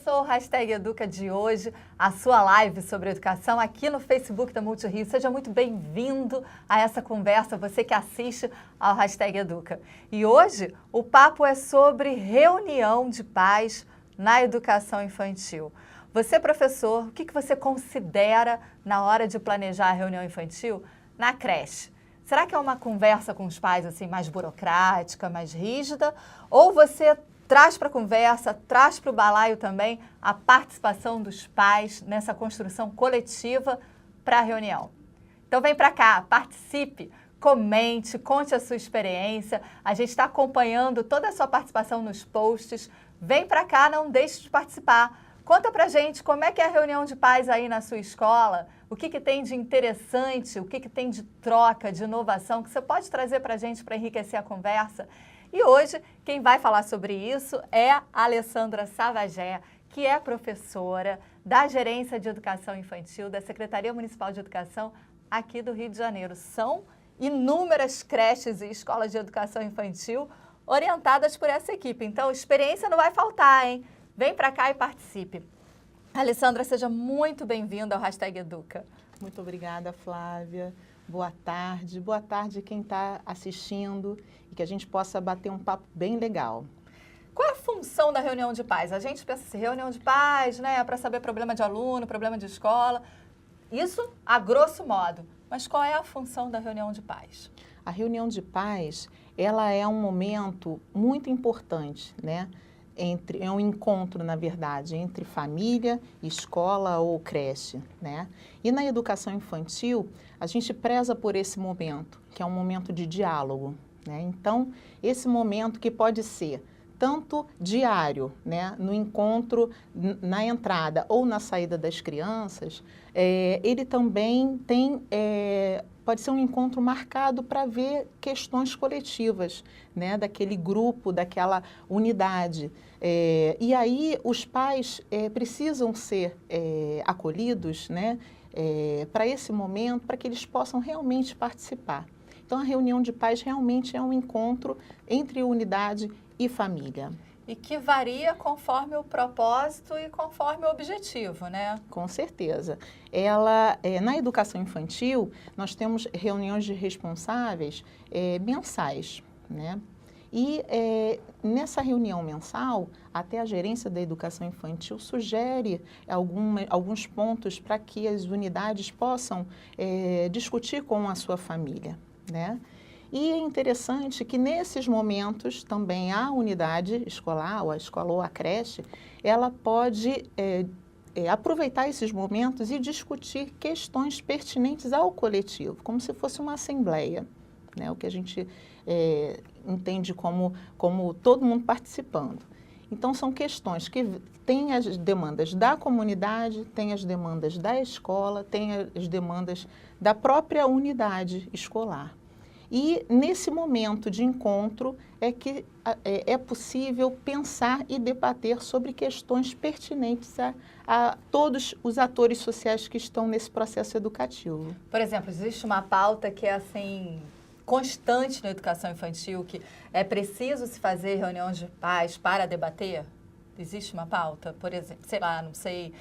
começou o Hashtag Educa de hoje, a sua live sobre educação aqui no Facebook da Multirio. Seja muito bem-vindo a essa conversa, você que assiste ao Hashtag Educa. E hoje o papo é sobre reunião de pais na educação infantil. Você, professor, o que você considera na hora de planejar a reunião infantil na creche? Será que é uma conversa com os pais assim mais burocrática, mais rígida? Ou você traz para a conversa, traz para o balaio também a participação dos pais nessa construção coletiva para a reunião? Então vem para cá, participe, comente, conte a sua experiência. A gente está acompanhando toda a sua participação nos posts. Vem para cá, não deixe de participar. Conta pra gente como é que é a reunião de pais aí na sua escola, o que tem de interessante, o que tem de troca, de inovação, que você pode trazer pra gente para enriquecer a conversa. E hoje, quem vai falar sobre isso é a Alessandra Savagé, que é professora da Gerência de Educação Infantil da Secretaria Municipal de Educação aqui do Rio de Janeiro. São inúmeras creches e escolas de educação infantil orientadas por essa equipe. Então, experiência não vai faltar, hein? Vem para cá e participe. Alessandra, seja muito bem-vinda ao Hashtag Educa. Muito obrigada, Flávia. Boa tarde. Boa tarde quem está assistindo e que a gente possa bater um papo bem legal. Qual é a função da reunião de pais? A gente pensa assim, reunião de pais, né, para saber problema de aluno, problema de escola. Isso a grosso modo. Mas qual é a função da reunião de pais? A reunião de pais, ela é um momento muito importante, né? É um encontro, na verdade, entre família, escola ou creche, né? E na educação infantil, a gente preza por esse momento, que é um momento de diálogo, né? Então, esse momento que pode ser tanto diário, né, no encontro, na entrada ou na saída das crianças, ele também tem, pode ser um encontro marcado para ver questões coletivas, né, daquele grupo, daquela unidade. E aí os pais precisam ser acolhidos, né, para esse momento, para que eles possam realmente participar. Então, a reunião de pais realmente é um encontro entre unidade e família. E que varia conforme o propósito e conforme o objetivo, né? Com certeza. Ela, na educação infantil, nós temos reuniões de responsáveis mensais, né? E nessa reunião mensal, até a gerência da educação infantil sugere alguns pontos para que as unidades possam discutir com a sua família, né? E é interessante que nesses momentos também a unidade escolar, ou a escola ou a creche, ela pode aproveitar esses momentos e discutir questões pertinentes ao coletivo, como se fosse uma assembleia, né? O que a gente entende como todo mundo participando. Então, são questões que têm as demandas da comunidade, têm as demandas da escola, têm as demandas da própria unidade escolar. E nesse momento de encontro é que é possível pensar e debater sobre questões pertinentes a todos os atores sociais que estão nesse processo educativo. Por exemplo, existe uma pauta que é assim constante na educação infantil, que é preciso se fazer reuniões de pais para debater? Existe uma pauta? Por exemplo, sei lá, não sei,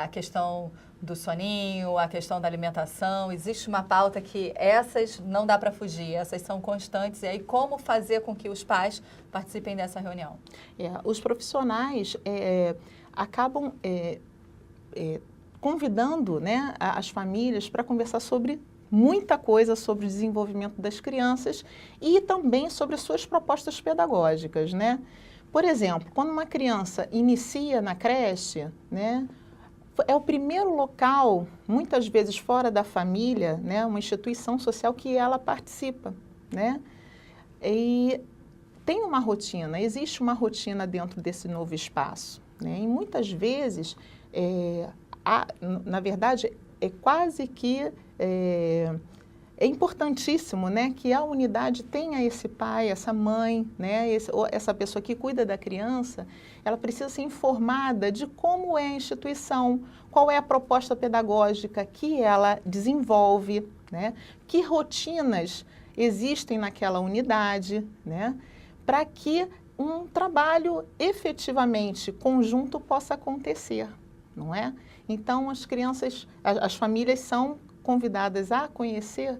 a questão do soninho, a questão da alimentação, existe uma pauta que essas não dá para fugir, essas são constantes, e aí como fazer com que os pais participem dessa reunião? Os profissionais acabam convidando, né, as famílias para conversar sobre muita coisa sobre o desenvolvimento das crianças e também sobre as suas propostas pedagógicas, né? Por exemplo, quando uma criança inicia na creche, né, é o primeiro local, muitas vezes fora da família, né, uma instituição social que ela participa, né? E tem uma rotina, existe uma rotina dentro desse novo espaço, né? E muitas vezes, na verdade, é quase que é importantíssimo, né, que a unidade tenha esse pai, essa mãe, né, essa pessoa que cuida da criança, ela precisa ser informada de como é a instituição, qual é a proposta pedagógica que ela desenvolve, né, que rotinas existem naquela unidade, né, para que um trabalho efetivamente conjunto possa acontecer, não é? Então, as crianças, as famílias são convidadas a conhecer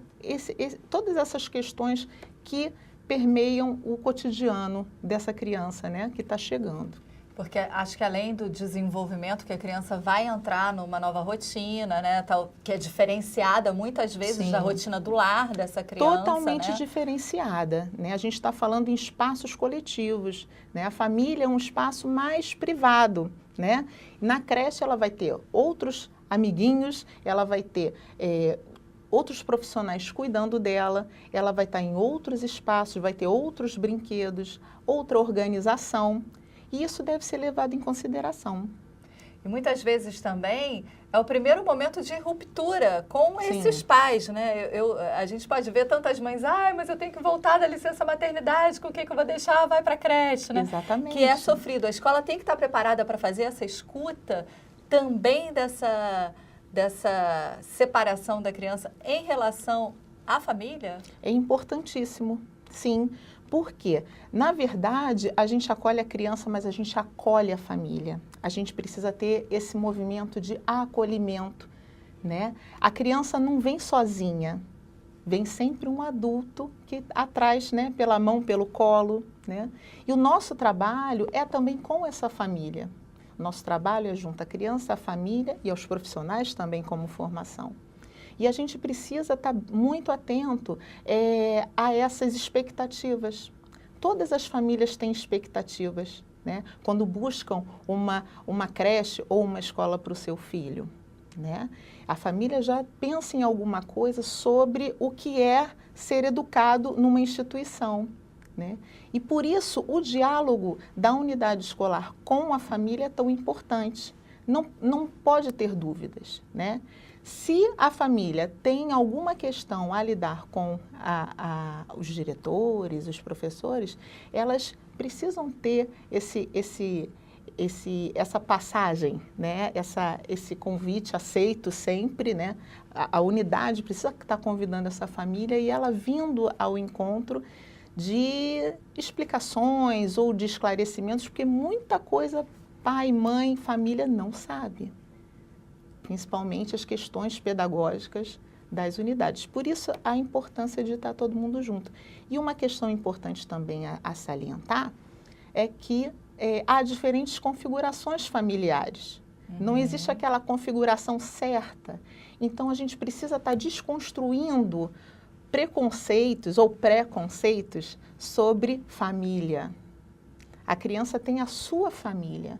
todas essas questões que permeiam o cotidiano dessa criança, né, que está chegando. Porque acho que além do desenvolvimento, que a criança vai entrar numa nova rotina, né, tal, que é diferenciada muitas vezes Sim. da rotina do lar dessa criança. Totalmente né? diferenciada, né? A gente está falando em espaços coletivos, né? A família é um espaço mais privado, né? Na creche ela vai ter outros amiguinhos, ela vai ter outros profissionais cuidando dela, ela vai estar em outros espaços, vai ter outros brinquedos, outra organização. E isso deve ser levado em consideração. E muitas vezes também é o primeiro momento de ruptura com Sim. esses pais, né? A gente pode ver tantas mães, mas eu tenho que voltar da licença maternidade, com o que eu vou deixar? Vai para a creche, né? Exatamente. Que é sofrido. A escola tem que estar preparada para fazer essa escuta também dessa separação da criança em relação à família? É importantíssimo, sim. Porque, na verdade, a gente acolhe a criança, mas a gente acolhe a família. A gente precisa ter esse movimento de acolhimento, né? A criança não vem sozinha, vem sempre um adulto que atrás, né, pela mão, pelo colo, né? E o nosso trabalho é também com essa família. Nosso trabalho é junto à criança, à família e aos profissionais também como formação. E a gente precisa estar muito atento a essas expectativas. Todas as famílias têm expectativas, né? Quando buscam uma creche ou uma escola para o seu filho, né? A família já pensa em alguma coisa sobre o que é ser educado numa instituição, né? E por isso o diálogo da unidade escolar com a família é tão importante. Não pode ter dúvidas, né? Se a família tem alguma questão a lidar com os diretores, os professores, elas precisam ter essa passagem, né? Esse convite aceito sempre, né? A unidade precisa estar convidando essa família e ela vindo ao encontro de explicações ou de esclarecimentos, porque muita coisa pai, mãe, família não sabe. Principalmente as questões pedagógicas das unidades. Por isso, a importância de estar todo mundo junto. E uma questão importante também a salientar é que há diferentes configurações familiares. Não existe aquela configuração certa. Então, a gente precisa estar desconstruindo preconceitos ou preconceitos sobre família. A criança tem a sua família.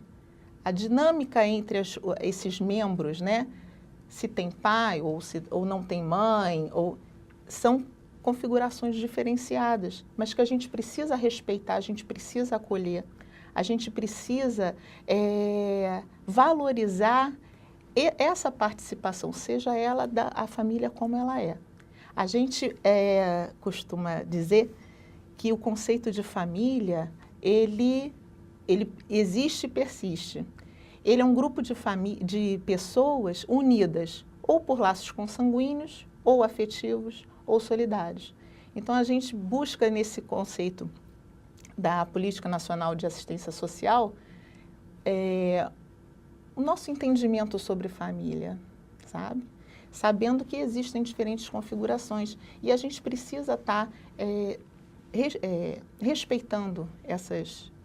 A dinâmica entre esses membros, né? Se tem pai ou não tem mãe, são configurações diferenciadas, mas que a gente precisa respeitar, a gente precisa acolher, a gente precisa valorizar essa participação, seja ela a família como ela é. A gente costuma dizer que o conceito de família, ele existe e persiste. Ele é um grupo de pessoas unidas, ou por laços consanguíneos, ou afetivos, ou solidários. Então, a gente busca nesse conceito da Política Nacional de Assistência Social o nosso entendimento sobre família, sabe? Sabendo que existem diferentes configurações e a gente precisa estar respeitando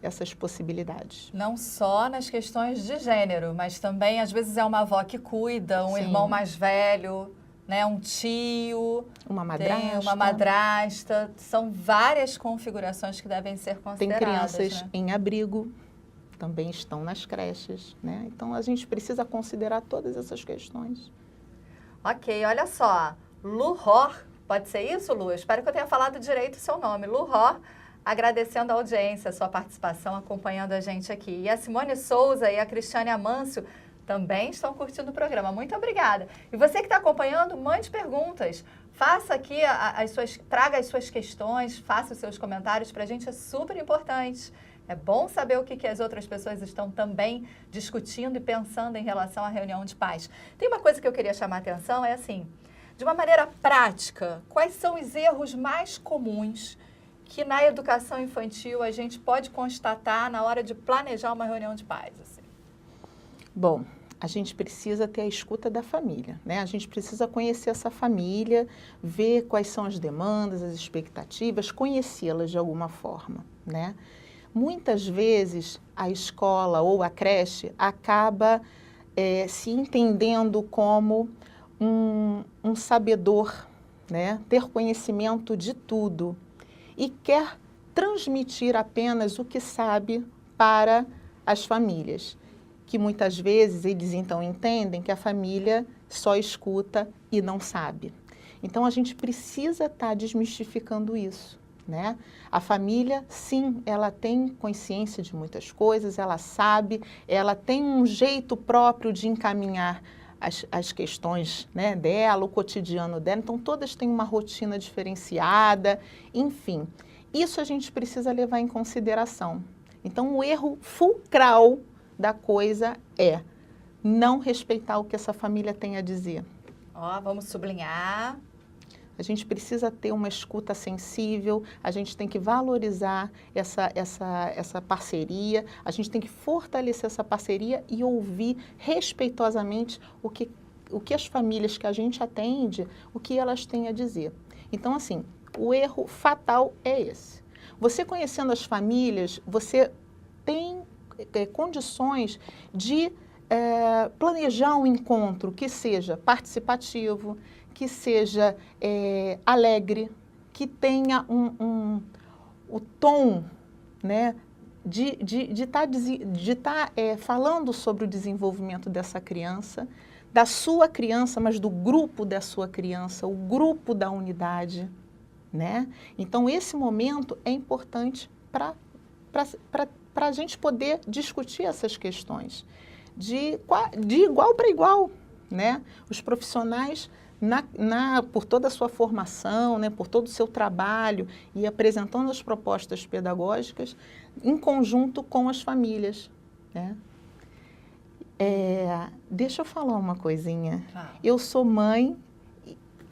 essas possibilidades. Não só nas questões de gênero, mas também, às vezes, é uma avó que cuida, um Sim. irmão mais velho, né, um tio, uma madrasta. São várias configurações que devem ser consideradas. Tem crianças, né? em abrigo, também estão nas creches, né? Então, a gente precisa considerar todas essas questões. Ok, olha só. Lu Ror, pode ser isso, Lu? Eu espero que eu tenha falado direito o seu nome. Lu Ror, agradecendo a audiência, a sua participação, acompanhando a gente aqui. E a Simone Souza e a Cristiane Amâncio também estão curtindo o programa. Muito obrigada. E você que está acompanhando, mande perguntas. Faça aqui, traga as suas questões, faça os seus comentários. Para a gente é super importante. É bom saber o que as outras pessoas estão também discutindo e pensando em relação à reunião de pais. Tem uma coisa que eu queria chamar a atenção, de uma maneira prática, quais são os erros mais comuns que na educação infantil a gente pode constatar na hora de planejar uma reunião de pais? Assim? Bom, a gente precisa ter a escuta da família, né? A gente precisa conhecer essa família, ver quais são as demandas, as expectativas, conhecê-las de alguma forma, né? Muitas vezes a escola ou a creche acaba se entendendo como um sabedor, né? Ter conhecimento de tudo e quer transmitir apenas o que sabe para as famílias, que muitas vezes eles então entendem que a família só escuta e não sabe. Então a gente precisa estar desmistificando isso, né? A família, sim, ela tem consciência de muitas coisas, ela sabe, ela tem um jeito próprio de encaminhar as questões, né, dela, o cotidiano dela, então todas têm uma rotina diferenciada, enfim. Isso a gente precisa levar em consideração. Então o erro fulcral da coisa é não respeitar o que essa família tem a dizer. Ó, vamos sublinhar. A gente precisa ter uma escuta sensível, a gente tem que valorizar essa parceria, a gente tem que fortalecer essa parceria e ouvir respeitosamente o que as famílias que a gente atende, o que elas têm a dizer. Então, assim, o erro fatal é esse. Você conhecendo as famílias, você tem condições de planejar um encontro que seja participativo, que seja alegre, que tenha o tom, né, de estar falando sobre o desenvolvimento dessa criança, da sua criança, mas do grupo da sua criança, o grupo da unidade, né? Então, esse momento é importante para a gente poder discutir essas questões de igual para igual, né? Os profissionais, por toda a sua formação, né, por todo o seu trabalho e apresentando as propostas pedagógicas em conjunto com as famílias, né? Deixa eu falar uma coisinha. Eu sou mãe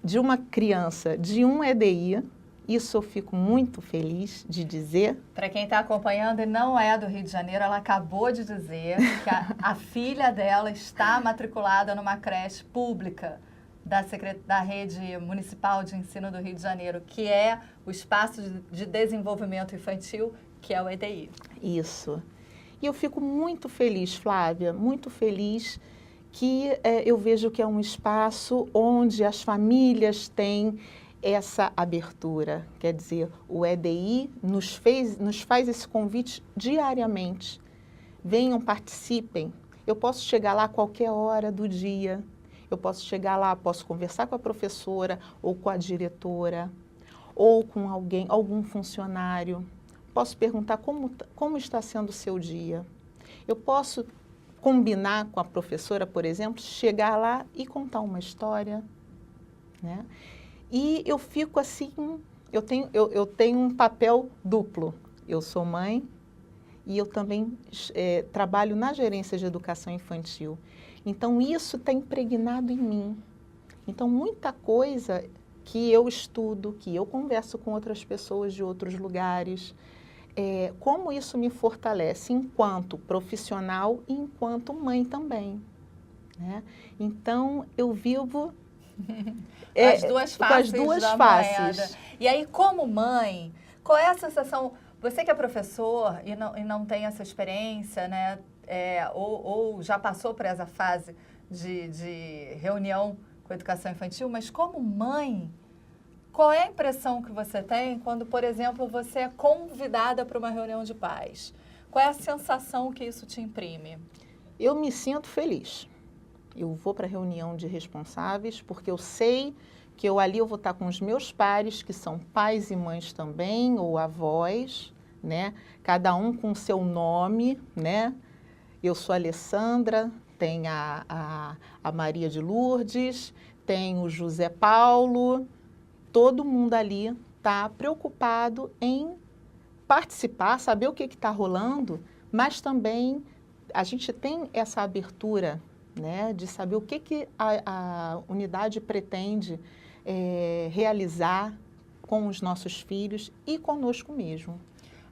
de uma criança de um EDI, isso eu fico muito feliz de dizer. Para quem está acompanhando e não é do Rio de Janeiro, ela acabou de dizer que a filha dela está matriculada numa creche pública da Rede Municipal de Ensino do Rio de Janeiro, que é o Espaço de Desenvolvimento Infantil, que é o EDI. Isso. E eu fico muito feliz, Flávia, muito feliz que eu vejo que é um espaço onde as famílias têm essa abertura. Quer dizer, o EDI nos faz esse convite diariamente. Venham, participem. Eu posso chegar lá a qualquer hora do dia. Eu posso chegar lá, posso conversar com a professora ou com a diretora ou com algum funcionário. Posso perguntar como está sendo o seu dia. Eu posso combinar com a professora, por exemplo, chegar lá e contar uma história, né? E eu fico assim, eu tenho um papel duplo. Eu sou mãe e eu também trabalho na gerência de educação infantil. Então, isso está impregnado em mim. Então, muita coisa que eu estudo, que eu converso com outras pessoas de outros lugares, como isso me fortalece enquanto profissional e enquanto mãe também, né? Então, eu vivo as duas faces com as duas da faces. moeda. E aí, como mãe, qual é a sensação? Você que é professor e não tem essa experiência, né? Ou já passou por essa fase de reunião com a educação infantil, mas como mãe, qual é a impressão que você tem quando, por exemplo, você é convidada para uma reunião de pais? Qual é a sensação que isso te imprime? Eu me sinto feliz. Eu vou para a reunião de responsáveis porque eu sei que ali eu vou estar com os meus pares, que são pais e mães também, ou avós, né? Cada um com o seu nome, né? Eu sou a Alessandra, tem a Maria de Lourdes, tem o José Paulo. Todo mundo ali está preocupado em participar, saber o que está rolando, mas também a gente tem essa abertura, né, de saber o que a unidade pretende realizar, com os nossos filhos e conosco mesmo.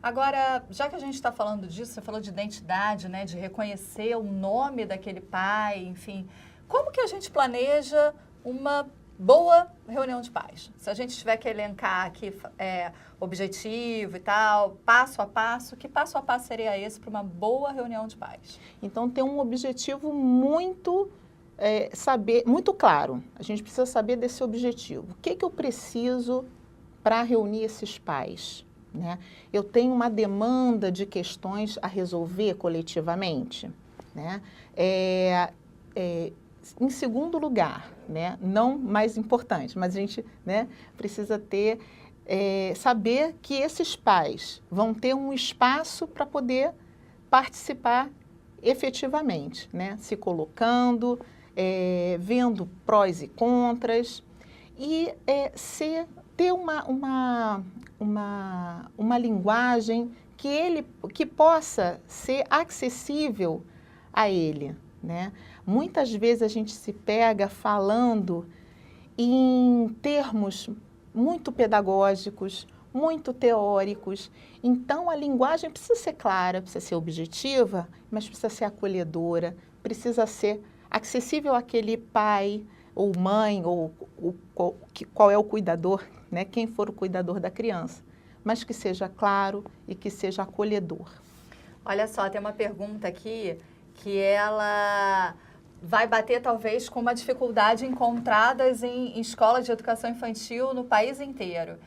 Agora, já que a gente está falando disso, você falou de identidade, né, de reconhecer o nome daquele pai, enfim, como que a gente planeja uma boa reunião de pais? Se a gente tiver que elencar aqui objetivo e tal, passo a passo, que passo a passo seria esse para uma boa reunião de pais? Então, tem um objetivo muito muito claro. A gente precisa saber desse objetivo. O que eu preciso para reunir esses pais? Né? Eu tenho uma demanda de questões a resolver coletivamente. Né? Em segundo lugar, né? Não mais importante, mas a gente, né, precisa saber que esses pais vão ter um espaço para poder participar efetivamente, né? Se colocando, vendo prós e contras e ter uma linguagem que possa ser acessível a ele, né? Muitas vezes a gente se pega falando em termos muito pedagógicos, muito teóricos. Então, a linguagem precisa ser clara, precisa ser objetiva, mas precisa ser acolhedora, precisa ser acessível àquele pai ou mãe, ou qual é o cuidador, né? Quem for o cuidador da criança, mas que seja claro e que seja acolhedor. Olha só, tem uma pergunta aqui que ela vai bater talvez com uma dificuldade encontradas em escolas de educação infantil no país inteiro.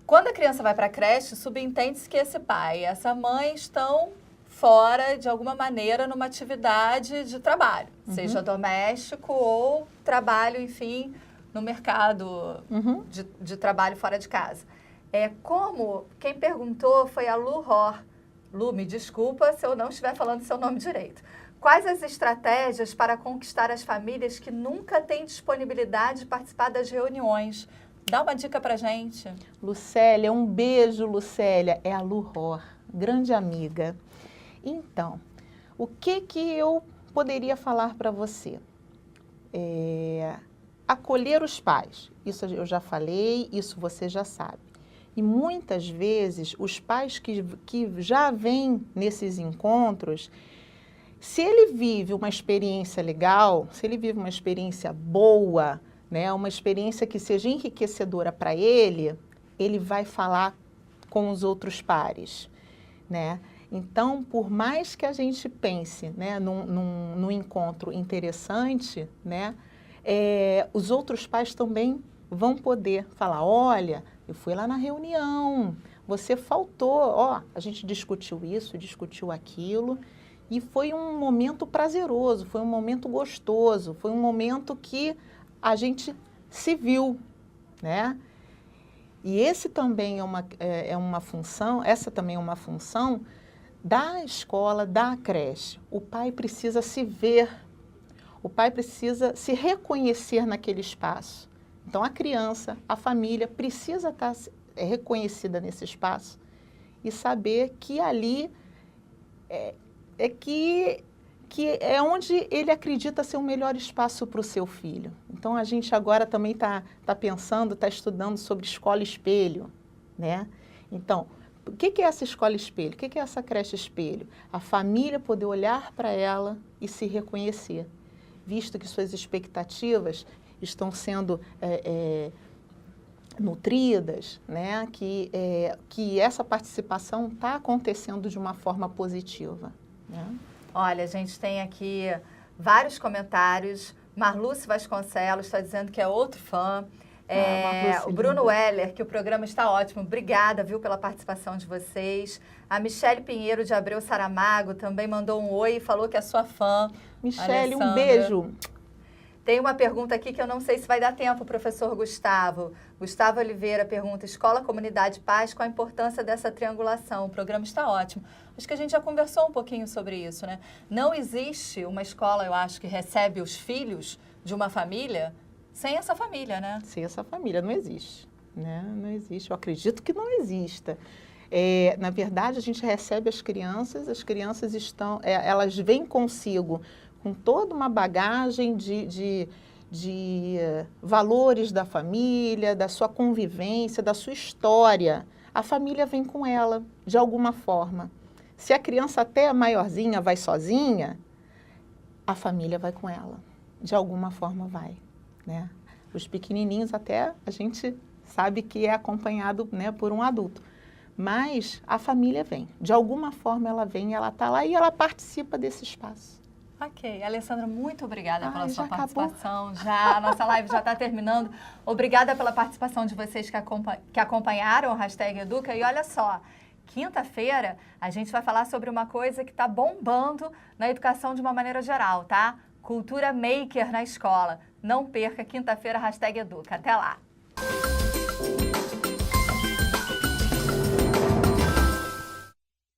Quando a criança vai para a creche, subentende-se que esse pai e essa mãe estão fora, de alguma maneira, numa atividade de trabalho, seja doméstico ou trabalho, enfim, no mercado de trabalho fora de casa. Quem perguntou foi a Lu Hor. Lu, me desculpa se eu não estiver falando seu nome direito. Quais as estratégias para conquistar as famílias que nunca têm disponibilidade de participar das reuniões? Dá uma dica pra gente. Lucélia, um beijo, Lucélia. É a Lu Hor, grande amiga. Então, o que eu poderia falar para você? Acolher os pais. Isso eu já falei, isso você já sabe. E muitas vezes, os pais que já vêm nesses encontros, se ele vive uma experiência legal, se ele vive uma experiência boa, né, uma experiência que seja enriquecedora para ele, ele vai falar com os outros pares, né? Então, por mais que a gente pense, né, num encontro interessante, né, os outros pais também vão poder falar, olha, eu fui lá na reunião, você faltou, a gente discutiu isso, discutiu aquilo, e foi um momento prazeroso, foi um momento gostoso, foi um momento que a gente se viu, né? E esse também essa também é uma função da escola, da creche. O pai precisa se ver, o pai precisa se reconhecer naquele espaço. Então, a criança, a família precisa estar reconhecida nesse espaço e saber que ali que é onde ele acredita ser o melhor espaço para o seu filho. Então, a gente agora também está pensando, está estudando sobre escola espelho, né? Então, o que é essa escola espelho? O que é essa creche espelho? A família poder olhar para ela e se reconhecer, visto que suas expectativas estão sendo nutridas, né? Que essa participação está acontecendo de uma forma positiva, né? Olha, a gente tem aqui vários comentários. Marluce Vasconcelos está dizendo que é outro fã. O Bruno Weller, que o programa está ótimo. Obrigada, viu, pela participação de vocês. A Michele Pinheiro de Abreu Saramago também mandou um oi e falou que é sua fã. Michele, um beijo. Tem uma pergunta aqui que eu não sei se vai dar tempo, professor Gustavo. Gustavo Oliveira pergunta, escola, comunidade, paz, qual a importância dessa triangulação? O programa está ótimo. Acho que a gente já conversou um pouquinho sobre isso, né? Não existe uma escola, eu acho, que recebe os filhos de uma família sem essa família, né? Sem essa família, não existe, né? Não existe, eu acredito que não exista. Na verdade, a gente recebe as crianças elas vêm consigo com toda uma bagagem de de valores da família, da sua convivência, da sua história, a família vem com ela, de alguma forma. Se a criança até maiorzinha vai sozinha, a família vai com ela, de alguma forma vai, né? Os pequenininhos até a gente sabe que é acompanhado, né, por um adulto. Mas a família vem, de alguma forma ela vem, ela está lá e ela participa desse espaço. Ok, Alessandra, muito obrigada pela sua acabou. participação. Já, a nossa live já está terminando. Obrigada pela participação de vocês que acompanharam o Hashtag Educa. E olha só, quinta-feira a gente vai falar sobre uma coisa que está bombando na educação de uma maneira geral, tá? Cultura maker na escola. Não perca, quinta-feira, Hashtag Educa. Até lá!